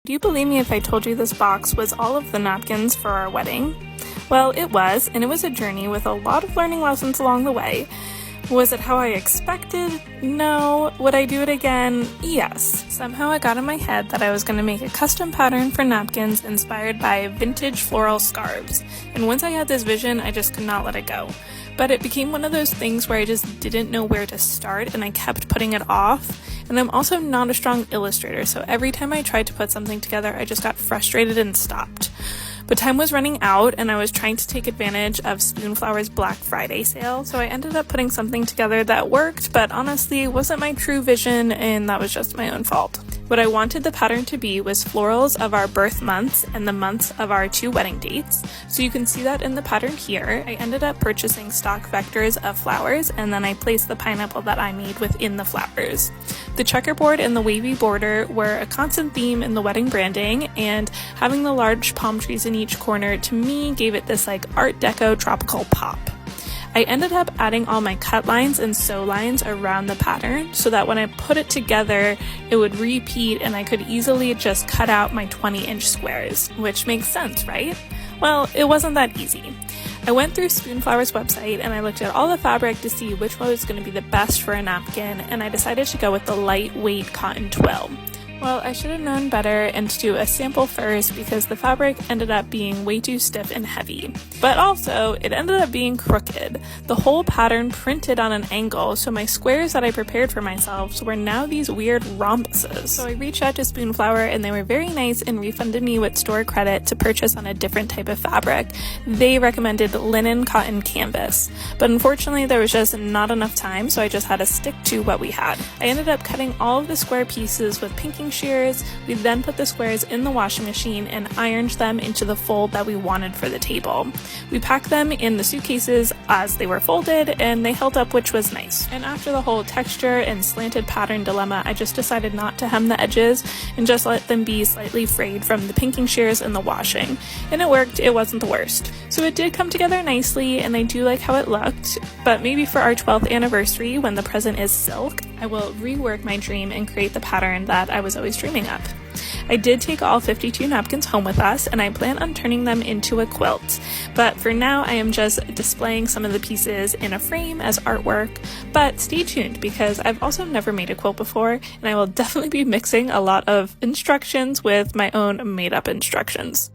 Do you believe me if I told you this box was all of the napkins for our wedding? Well, it was, and it was a journey with a lot of learning lessons along the way. Was it how I expected? No. Would I do it again? Yes. Somehow I got in my head that I was going to make a custom pattern for napkins inspired by vintage floral scarves. And once I had this vision, I just could not let it go. But it became one of those things where I just didn't know where to start and I kept putting it off. And I'm also not a strong illustrator, so every time I tried to put something together, I just got frustrated and stopped. But time was running out and I was trying to take advantage of Spoonflower's Black Friday sale, so I ended up putting something together that worked, but honestly wasn't my true vision and that was just my own fault. What I wanted the pattern to be was florals of our birth months and the months of our 2 wedding dates. So you can see that in the pattern here. I ended up purchasing stock vectors of flowers and then I placed the pineapple that I made within the flowers. The checkerboard and the wavy border were a constant theme in the wedding branding, and having the large palm trees in each corner to me gave it this like Art Deco tropical pop. I ended up adding all my cut lines and sew lines around the pattern so that when I put it together it would repeat and I could easily just cut out my 20-inch squares, which makes sense, right? Well, it wasn't that easy. I went through Spoonflower's website and I looked at all the fabric to see which one was going to be the best for a napkin, and I decided to go with the lightweight cotton twill. Well, I should have known better and to do a sample first because the fabric ended up being way too stiff and heavy. But also, it ended up being crooked. The whole pattern printed on an angle, so my squares that I prepared for myself were now these weird rhombuses. So I reached out to Spoonflower and they were very nice and refunded me with store credit to purchase on a different type of fabric. They recommended linen cotton canvas, but unfortunately there was just not enough time, so I just had to stick to what we had. I ended up cutting all of the square pieces with pinking shears. We then put the squares in the washing machine and ironed them into the fold that we wanted for the table. We packed them in the suitcases as they were folded and they held up, which was nice. And after the whole texture and slanted pattern dilemma, I just decided not to hem the edges and just let them be slightly frayed from the pinking shears and the washing. And it worked. It wasn't the worst. So it did come together nicely and I do like how it looked, but maybe for our 12th anniversary when the present is silk, I will rework my dream and create the pattern that I was always dreaming of. I did take all 52 napkins home with us and I plan on turning them into a quilt, but for now I am just displaying some of the pieces in a frame as artwork, but stay tuned because I've also never made a quilt before and I will definitely be mixing a lot of instructions with my own made up instructions.